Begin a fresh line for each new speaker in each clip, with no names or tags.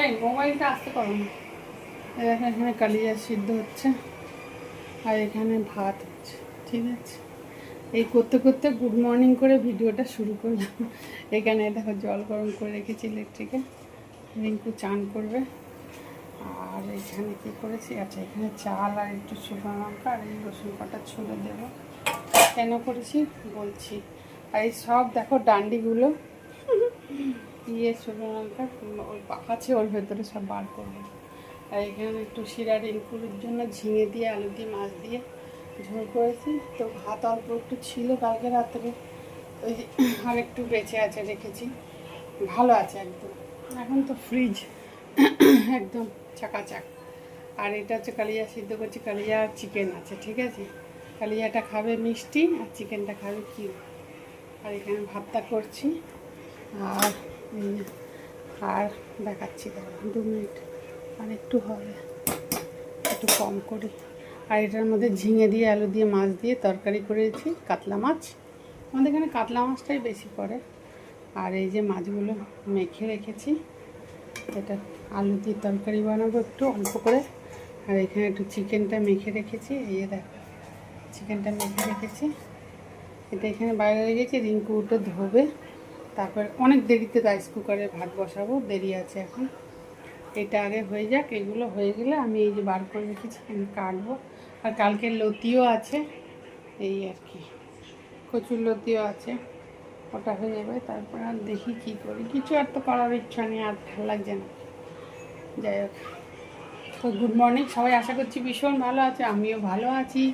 এই মোবাইলটা আসতে করো না। দেখো এখানে কালিয়া সিদ্ধ হচ্ছে আর এখানে ভাত হচ্ছে, ঠিক আছে। এই করতে করতে গুড মর্নিং করে ভিডিওটা শুরু করলাম। এখানে দেখো জল গরম করে রেখেছি ইলেকট্রিকে, রিঙ্কু চান করবে। আর এখানে কী করেছি, আচ্ছা এখানে চাল আর একটু শুকনো লঙ্কা আর এই রসুন কটা ছুলে দেবো। কেন করেছি বলছি। আর এই সব দেখো ডান্ডিগুলো শুকনো লঙ্কা ওর আছে, ওর ভেতরে সব বার করবো। আর এখানে একটু শিরা রিঙ্কুর জন্য ঝিঙে দিয়ে আলু দিয়ে মাছ দিয়ে ঝোল করেছি। তো ভাত অল্প একটু ছিল কালকে রাত্রে, ওই আর একটু বেঁচে আছে রেখেছি, ভালো আছে একদম। এখন তো ফ্রিজ একদম চাকাচাক। আর এটা হচ্ছে কালিয়া সিদ্ধ করছি, কালিয়া আর চিকেন আছে, ঠিক আছে। কালিয়াটা খাবে মিষ্টি আর চিকেনটা খাবে কিউ। আর এখানে ভাতটা করছি। আর আর দেখাচ্ছি, দাঁড়া 2 মিনিট, আর একটু হবে, একটু কম করি। আর এটার মধ্যে ঝিঙে দিয়ে আলু দিয়ে মাছ দিয়ে তরকারি করেছি, কাতলা মাছ। আমাদের এখানে কাতলা মাছটাই বেশি পড়ে। আর এই যে মাছগুলো মেখে রেখেছি, এটা আলু দিয়ে তরকারি বানাবো একটু অল্প করে। আর এখানে একটু চিকেনটা মেখে রেখেছি, এই যে দেখো চিকেনটা মেখে রেখেছি। এটা এখানে বাইরে রেখেছি, রিঙ্কু উঠে ধোবে। তারপর অনেক দেরিতে রাইস কুকারে ভাত বসাবো, দেরি আছে এখন। এটা আগে হয়ে যাক, এগুলো হয়ে গেলে আমি এই যে বার করে রেখেছি আমি কাটবো। আর কালকের লতিও আছে, এই আর কি কচুর লতিও আছে, ওটা হয়ে যাবে। তারপর আর দেখি কী করি, কিছু আর তো করার ইচ্ছা নেই, আর ভালো লাগছে না। যাই হোক, তো গুড মর্নিং সবাই, আশা করছি ভীষণ ভালো আছে, আমিও ভালো আছি।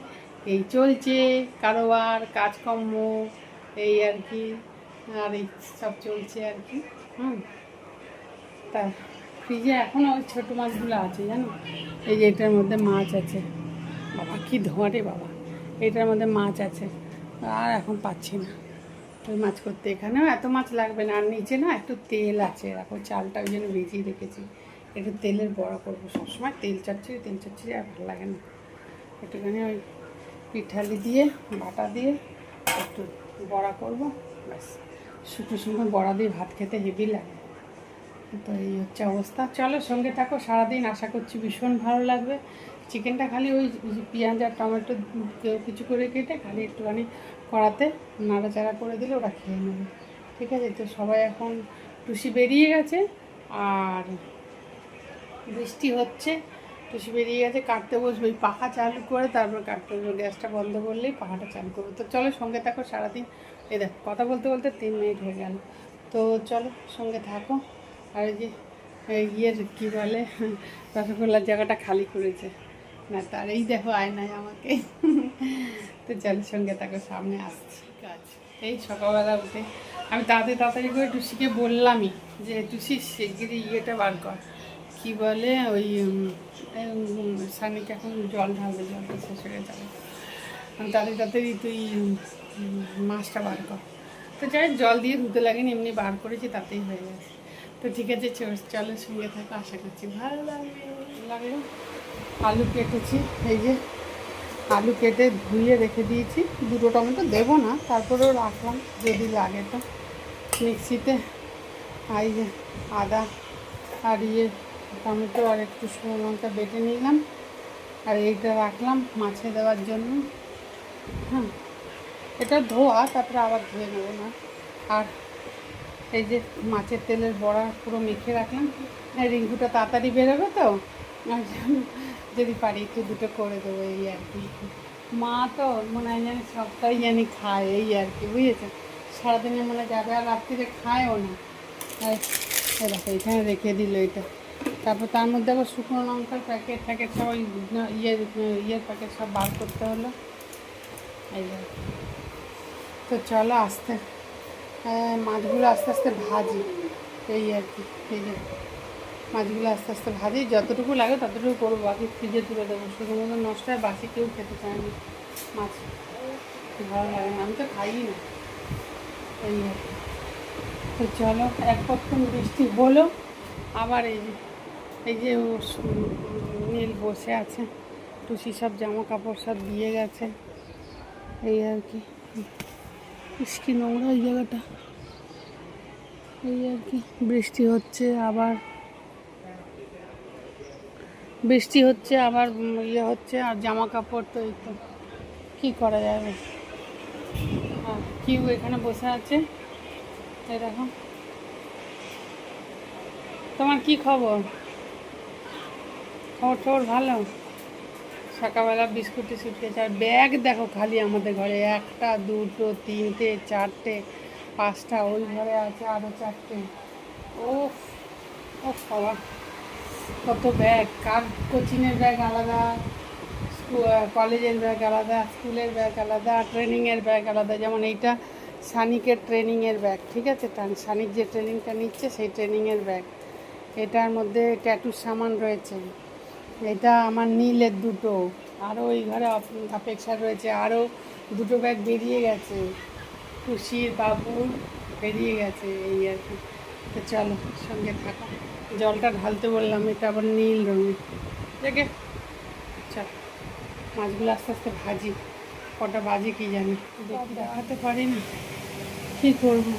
এই চলছে কারোবার কাজকর্ম, এই আর কি, আর এই সব চলছে আর কি। তা ফ্রিজে এখনও ওই ছোটো মাছগুলো আছে জানো, এই যে এটার মধ্যে মাছ আছে, বাবা কী ধোঁয়া রে বাবা, এটার মধ্যে মাছ আছে। আর এখন পাচ্ছি না ওই মাছ করতে, এখানেও এত মাছ লাগবে না। আর নিচে না একটু তেল আছে, এখন চালটা ওই জন্য ভিজিয়ে রেখেছি, একটু তেলের বড়া করবো। সবসময় তেল চচ্চড়ি আর ভালো লাগে না। একটুখানি ওই পিঠালি দিয়ে বাটা দিয়ে একটু বড়া করবো, ব্যাস। শুকনো বড়া দিয়ে ভাত খেতে হেভি লাগে। তো এই হচ্ছে অবস্থা, চলো সঙ্গে থাকো সারাদিন, আশা করছি ভীষণ ভালো লাগবে। চিকেনটা খালি ওই পেঁয়াজ আর টমেটো কিছু করে কেটে খালি একটুখানি কড়াতে নাড়াচাড়া করে দিলে ওরা খেয়ে নেবে, ঠিক আছে। তো সবাই এখন টুসি বেরিয়ে গেছে আর বৃষ্টি হচ্ছে, টুসি বেরিয়ে গেছে, কাটতে বসবো। ওই পাখা চালু করে তারপর কাটতে বসবো, গ্যাসটা বন্ধ করলেই পাখাটা চালু করবো। তো চলো সঙ্গে থাকো সারাদিন। এই দেখো কথা বলতে বলতে 3 মিনিট হয়ে গেল, তো চলো সঙ্গে থাকো। আর এই যে ইয়ের কী বলে, রসগোল্লার জায়গাটা খালি করেছে না, তার এই দেখো আয়নায় আমাকে। তো চলো সঙ্গে থাকো, সামনে আসছি কাজ। এই সকালবেলা উঠে আমি তাড়াতাড়ি করে টুসিকে বললামই যে টুসি শিগগিরই ইয়েটা বার কর, কী বলে ওই সানিকে এখন জল ঢালবে, জলটা শেষ হয়ে যাবে, তাড়াতাড়ি তুই মাছটা বার কর। তো যাই জল দিয়ে ধুতে লাগেনি, এমনি বার করেছি তাতেই হয়ে গেছে। তো ঠিক আছে চলো সঙ্গে থাকো, আশা করছি ভালো লাগলো। আলু কেটেছি, এই যে আলু কেটে ধুয়ে রেখে দিয়েছি, 2টো টমেটো দেবো না, তারপরেও রাখলাম যদি লাগে তো। মিক্সিতে এই যে আদা আর টমেটো আর একটু শুকনো লঙ্কা বেটে নিলাম, আর এইটা রাখলাম মাছে দেওয়ার জন্য। এটা ধোয়া, তারপরে আবার ধুয়ে নেবো না। আর এই যে মাছের তেলের বড়া পুরো মেখে রাখলাম, রিঙ্কুটা তাড়াতাড়ি বেরোবে তো, যদি পারি একটু 2টো করে দেবো, এই আর কি। মা তো মনে হয় জানি সবটাই জানি খায়, এই আর কি, বুঝেছে। সারাদিনে মনে যাবে, আর রাত্রিরে খায়ও না। দেখো এখানে রেখে দিল এটা, তারপর তার মধ্যে আবার শুকনো লঙ্কার প্যাকেট সব ওই ইয়ের প্যাকেট সব বার করতে হলো, এই তো চলো মাছগুলো আস্তে আস্তে ভাজি, এই আর কি। এই যে মাছগুলো আস্তে আস্তে ভাজি, যতটুকু লাগে ততটুকু করবো, বাকি ফ্রিজে তুলে দেবো। শুধুমাত্র নষ্ট হয়, বাসি কেউ খেতে চায় না মাছ, ভালো লাগে না, আমি তো খাই না, এই আর কি। তো চলো, এক প্রথম বৃষ্টি হলো, আবার এই যে নীল বসে আছে, টুসি সব জামা কাপড় সব দিয়ে গেছে, এই আর কি। কি নোংরা এই জায়গাটা, এই আর কি। বৃষ্টি হচ্ছে আবার, বৃষ্টি হচ্ছে আবার ইয়ে হচ্ছে, আর জামা কাপড় তো এই তো কী করা যাবে। হ্যাঁ, কিউ এখানে বসে আছে, এই দেখো। তোমার কি খবর? খবর টবর ভালো? সকালবেলা বিস্কুট টিস্কুট খেয়েছে। আর ব্যাগ দেখো খালি আমাদের ঘরে, একটা দুটো তিনটে চারটে পাঁচটা, ওই ঘরে আছে আরও চারটে। ও ও বাবা, কত ব্যাগ! কার কোচিংয়ের ব্যাগ আলাদা, কলেজের ব্যাগ আলাদা, স্কুলের ব্যাগ আলাদা, ট্রেনিংয়ের ব্যাগ আলাদা। যেমন এইটা সানিকের ট্রেনিংয়ের ব্যাগ, ঠিক আছে, সানিক যে ট্রেনিংটা নিচ্ছে সেই ট্রেনিংয়ের ব্যাগ। এটার মধ্যে ট্যাটুর সামান রয়েছে। এটা আমার নীলের দুটো, আরও ওই ঘরে অপেক্ষা রয়েছে, আরও দুটো ব্যাগ বেরিয়ে গেছে, খুশির বাবুর বেরিয়ে গেছে, এই আর কি। তো চলো সঙ্গে থাকো। জলটা ঢালতে বললাম, এটা আবার নীল রঙের। দেখে চল, মাছগুলো আস্তে আস্তে ভাজি, কটা বাজে কি জানি, দেখাতে পারি না, কী করবো।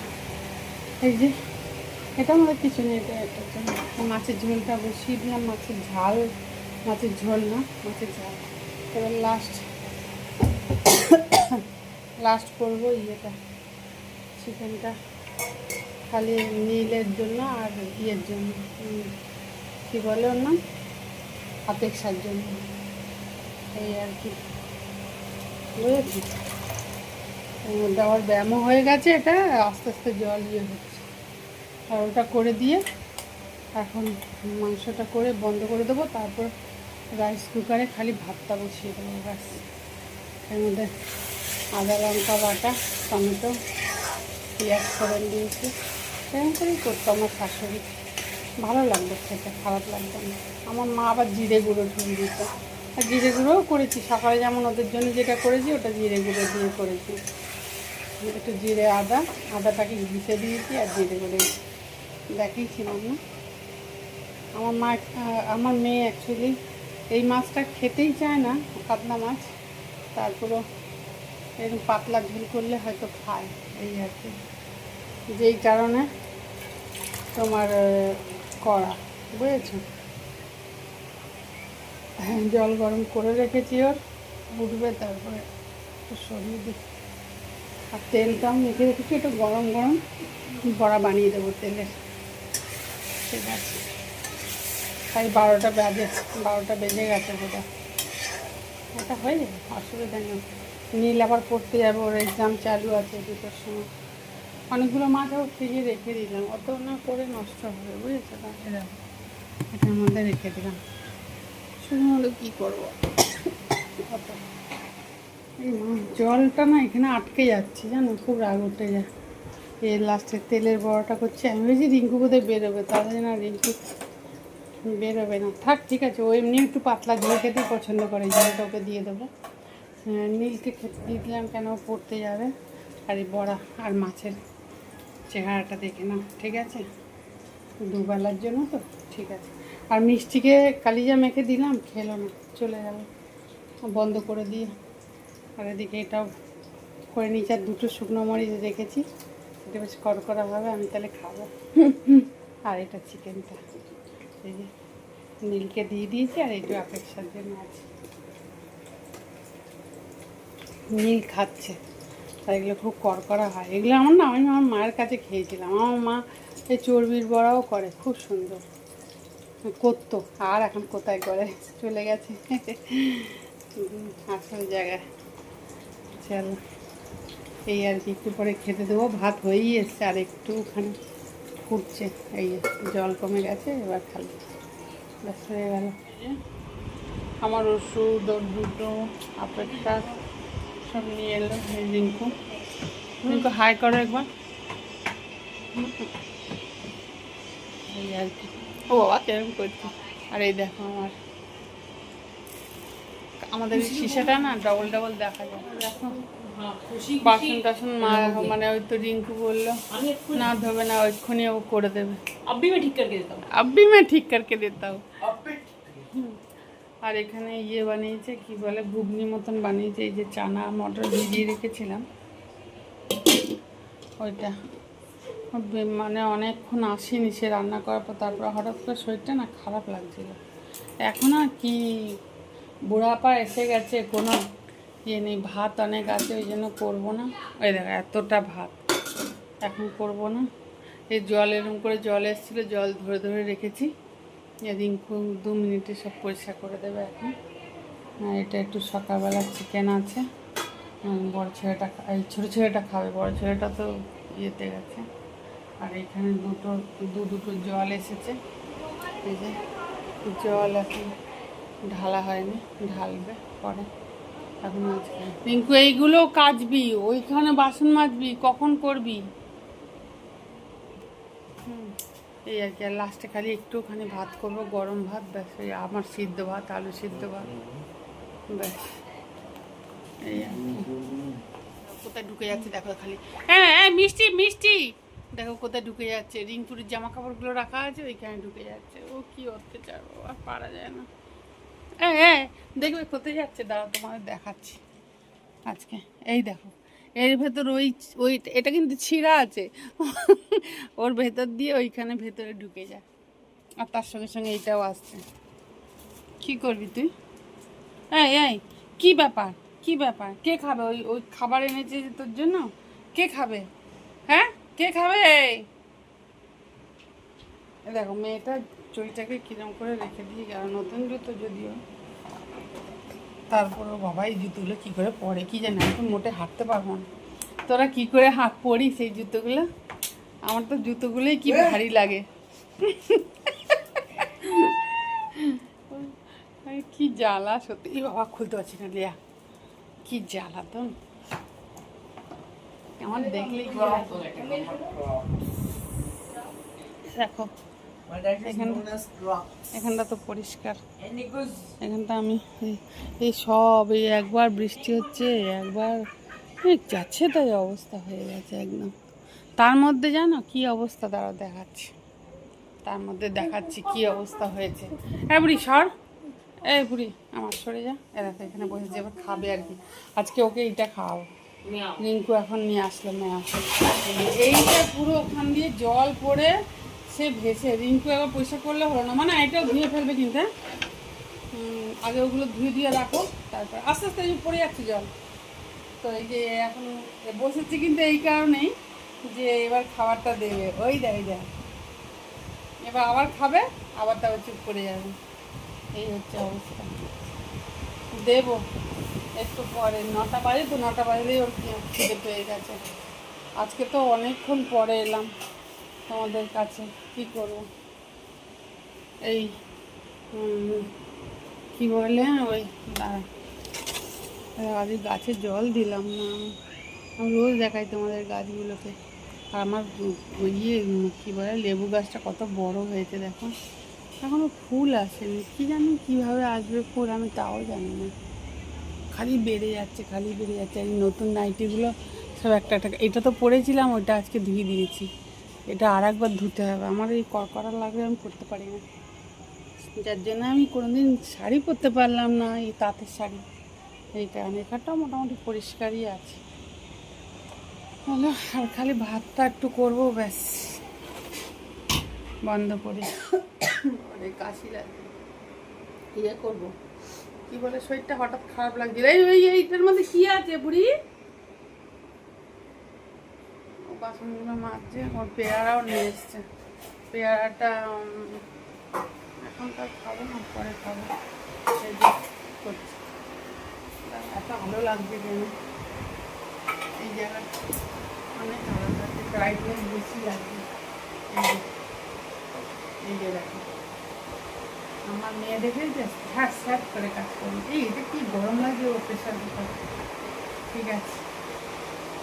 এই যে এটা আমাদের কিছু নেই, এটা এটার জন্য মাছের ঝোলটা বসিয়ে দিলাম, মাছের ঝাল, মাছের ঝোল না, মাছের ঝাল। এবার লাস্ট করবো ইয়েটা, চিকেনটা, খালি নীলের জন্য আর ইয়ের জন্য, কী বলে ওর নাম, অপেক্ষার জন্য, এই আর কি, বুঝেছি। দেওয়ার ব্যায়ামও হয়ে গেছে, এটা আস্তে আস্তে জল ইয়ে হচ্ছে। আর ওটা করে দিয়ে এখন মাংসটা করে বন্ধ করে দেবো, তারপর রাইস কুকারে খালি ভাতটা বসিয়ে দেবো ব্যাস। এর মধ্যে আদা লঙ্কা বাটা, টমেটো, পেঁয়াজ ফোড়ন দিয়েছি, এরকম করেই করতো আমার শাশুড়ি, ভালো লাগতো খেতে, খারাপ লাগতো না। আমার মা আবার জিরে গুঁড়ো ঢুকে দিত, আর জিরে গুঁড়োও করেছি সকালে, যেমন ওদের জন্য যেটা করেছি ওটা জিরে গুঁড়ো দিয়ে করেছি। একটু জিরে আদাটাকে ঘিচে দিয়েছি আর জিরে গুঁড়ো দেখিয়েছিলাম না। আমার মেয়ে অ্যাকচুয়ালি এই মাছটা খেতেই চায় না, কাতলা মাছ, তারপরেও এরকম পাতলা ঝোল করলে হয়তো খায়, এই আর কি, যেই কারণে তোমার করা, বুঝেছ। জল গরম করে রেখেছি, ওর উঠবে, তারপরে একটু সরিয়ে দিই। আর তেলটাও মেখে রেখেছি, একটু গরম গরম বড়া বানিয়ে দেবো তেলের, ঠিক আছে। তাই 12টা বেজে গেছে বোধহয়, ওটা হয়ে যাবে, অসুবিধা নেই। নীল আবার পড়তে যাবে, ওর এক্সাম চালু আছে 2টার সময়। অনেকগুলো মাছ আবার ফ্রিজে রেখে দিলাম, অত না করে নষ্ট হবে, বুঝেছো, এটার মধ্যে রেখে দিলাম। শুধু হলো কী করবো, এই জলটা না এখানে আটকে যাচ্ছে, জানো, খুব রাগ উঠে যায়। এই লাস্টে তেলের বড়াটা করছি, আমি ভেবেছি রিঙ্কু বোধহয় বেরোবে, তাহলে না, রিঙ্কু বেরোবে না, থাক, ঠিক আছে। ও এমনি একটু পাতলা ঝোল খেতেই পছন্দ করে, জলটা ওকে দিয়ে দেবো। নীলকে খেতে দিয়ে দিলাম, কেন পড়তে যাবে। আর এই বড়া আর মাছের চেহারাটা দেখে না, ঠিক আছে, দুবেলার জন্য তো, ঠিক আছে। আর মিষ্টিকে কালিজা মেখে দিলাম, খেলো না, চলে গেল বন্ধ করে দিয়ে। আর এদিকে এটাও করে নিয়েছি, আর 2টো শুকনো মরিচ রেখেছি, এটা বেশ কড়কড়া হবে, আমি তাহলে খাবো। আর এটা চিকেনটা এই যে নীলকে দিয়ে দিয়েছি, আর এইটা অপেক্ষার জন্য আছে, নীল খাচ্ছে। আর এগুলো খুব কড়কড়া হয়, এগুলো আমার না, আমি আমার মায়ের কাছে খেয়েছিলাম, আমার মা এই চর্বির বড়াও করে, খুব সুন্দর করতো, আর এখন কোথায় করে, চলে গেছে আসল জায়গায়। চলো, এই আর কি, একটু পরে খেতে দেবো, ভাত হয়েই এসছে, আর একটুখানি ফুটছে, এই জল কমে গেছে, এবার খালি ব্যাস হয়ে গেল। আমার ওষুধ, ওর দুটো অপেক্ষা সব নিয়ে এলো, এই রিঙ্কু হাই করো একবার, এই আর কি। ও বাবা কেরম করছি। আর এই দেখো আমাদের এই শিশাটা না ডবল ডবল দেখা যায়, দেখো বাসন টাসন মানে ওই তো রিঙ্কু বললো না ধোবে না, ওইক্ষুনি ও করে দেবে। আব্বি মে ঠিক করকে দেতা হूं। আর এখানে ইয়ে বানিয়েছে, কি বলে, ঘুগনি মতন বানিয়েছে, এই যে চানা মটর ভিজিয়ে রেখেছিলাম ওইটা, মানে অনেকক্ষণ আসেনি সে রান্না করার পর, তারপর হঠাৎ করে শরীরটা না খারাপ লাগছিল, এখন আর কি বুড়াপা এসে গেছে, কোনো ইয়ে নেই, ভাত অনেক আছে ওই জন্য করবো না। ওই দেখো এতটা ভাত এখন করবো না। এই জল এরকম করে জল এসেছিলো, জল ধরে ধরে রেখেছি, রিঙ্কু 2 মিনিটে সব পরিষ্কার করে দেবে এখন। এটা একটু সকালবেলা চিকেন আছে, বড় ছেলেটা এই ছোটো ছেলেটা খাবে, বড় ছেলেটা তো ইয়েতে গেছে। আর এখানে দুটো জল এসেছে, এই যে জল এখন ঢালা হয়নি, ঢালবে পরে। এখন আজকে রিঙ্কু এইগুলো কাচবি, ওইখানে বাসন মাজবি, কখন করবি? এই আর কি। আর লাস্টে খালি একটুখানি ভাত করবো, গরম ভাত, ব্যাস। ওই আমার সিদ্ধ ভাত, আলু সিদ্ধ ভাত, ব্যাস। এই আর কি। কোথায় ঢুকে যাচ্ছে দেখো খালি, হ্যাঁ মিষ্টি মিষ্টি, দেখো কোথায় ঢুকে যাচ্ছে। রিঙ্কুর জামা কাপড়গুলো রাখা আছে ওইখানে ঢুকে যাচ্ছে। ও কি অত্যাচার, আর পারা যায় না। হ্যাঁ দেখবে কোথায় যাচ্ছে, দাঁড়া তোমাদের দেখাচ্ছি আজকে। এই দেখো এর ভেতর ওই এটা কিন্তু ছিঁড়া আছে, ওর ভেতর দিয়ে ওইখানে ভেতরে ঢুকে যায়। আর তার সঙ্গে সঙ্গে এইটাও আসছে। কি করবি তুই? এই কি ব্যাপার, কি ব্যাপার? কে খাবে? ওই খাবার এনেছে যে তোর জন্য, কে খাবে? হ্যাঁ কে খাবে? দেখো মেয়েটা চুইটাকে কিরম করে রেখে দিয়ে গেল, নতুন জুতো যদিও, তারপরও বাবা এই জুতোগুলো কী করে পরে কি জানি, এখন মোটে হাঁটতে পারবো না। তোরা কি করে পরিস এই জুতোগুলো? আমার তো জুতোগুলোই কি ভারী লাগে, কি জ্বালা সত্যি। বাবা খুলতে পারছি না, লিয়া কি জ্বালা তো আমার দেখলেই। দেখো এখানটা তো পরিষ্কার, এখানটা আমি এই সব এই একবার বৃষ্টি হচ্ছে, একবার যাচ্ছে, তাই অবস্থা হয়ে গেছে একদম। তার মধ্যে জানো কি অবস্থা, দাঁড়াও দেখাচ্ছি, তার মধ্যে দেখাচ্ছি কি অবস্থা হয়েছে। বুড়ি সর, বুড়ি আমার সরে যা। দেখো এখানে বসেছে, এবার খাবে আর কি। আজকে ওকে এইটা খাওয়াবো। রিঙ্কু এখন নিয়ে আসলো ম্যাও, এইটা পুরো ওখান দিয়ে জল পড়ে সে ভেসে। রিঙ্কু একবার পরিষ্কার করলে হলো না, মানে এটাও ধুয়ে ফেলবে কিন্তু, আগে ওগুলো ধুয়ে দিয়ে রাখো, তারপর আস্তে আস্তে পড়ে যাচ্ছে জল। তো এই যে এখন বসেছি কিন্তু এই কারণেই যে এবার খাবারটা দেবে, ওই দেয় এবার আবার খাবে, আবার তারপর চুপ করে যাবে, এই হচ্ছে অবস্থা। দেবো একটু পরে, 9টা বাজে তো, 9টা বাজলেই ওর খিদে পেয়ে গেছে। আজকে তো অনেকক্ষণ পরে এলাম তোমাদের কাছে, কি করবো। এই কি বলে ওই আজ গাছে জল দিলাম না, আমি রোজ দেখাই তোমাদের গাছগুলোকে। আর আমার ইয়ে কী বলে লেবু গাছটা কত বড় হয়েছে দেখো, এখনও ফুল আসেনি, কি জানি কীভাবে আসবে ফুল, আমি তাও জানি না। খালি বেড়ে যাচ্ছে, খালি বেড়ে যাচ্ছে। এই নতুন নাইটিগুলো সব একটা একটা, এটা তো পরেছিলাম, ওইটা আজকে ধুয়ে দিয়েছি, এটা আর একবার ধুতে হবে। আমার এই কড়কড়া লাগবে, আমি পরতে পারি না, যার জন্য আমি কোনোদিন শাড়ি পরতে পারলাম না, এই তাঁতের শাড়ি। এই কারণে এখানটাও মোটামুটি পরিষ্কারই আছে। হলো আর খালি ভাতটা একটু করবো, ব্যাস বন্ধ করে। অনেক কাশি লাগে, ইয়ে করবো কি বলে, শরীরটা হঠাৎ খারাপ লাগছিল। এইটার মধ্যে কি আছে বুড়ি? ও বাসনগুলো মাজছে, ওর পেয়ারাও নিয়ে এসছে। পেয়ারাটা এখন তো খাবো না, পরে খাবো। এই যে করছি, এত ভালো লাগছে কেন এই জায়গাটা, অনেক ভালো লাগছে, ব্রাইটনেস বেশি লাগছে। এই যে দেখো আমার মেয়ে দেখে যে স্যাট স্যাট করে কাজ করবে। এটা কি গরম লাগে ও প্রেশার কুকার। ঠিক আছে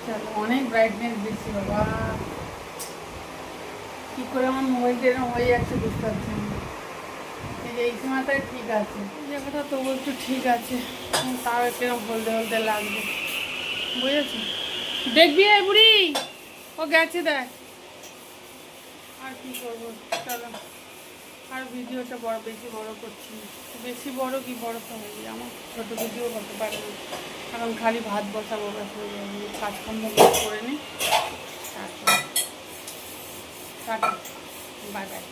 চলো, অনেক ব্রাইটনেস বেশি। বাবা কী করে আমার মোবাইলটা এরকম হয়ে যাচ্ছে বুঝতে পারছি না। এই সময়টাই ঠিক আছে, এই জায়গাটা তবু একটু ঠিক আছে, তাও একটু হলদে হলদে লাগবে, বুঝেছি। দেখবি এই বুড়ি, ও গেছে দেখ। আর কি করবো, চলো আর ভিডিওটা বেশি বড় করছি না, বেশি বড় কি বড় তো হয়ে যায়, আমার ছোটো ভিডিও করতে পারি না। এখন খালি ভাত বসাবো, ব্যাস হয়ে যাবে। কাজকর্ম করে নিই, তারপর টাটা, বাই বাই।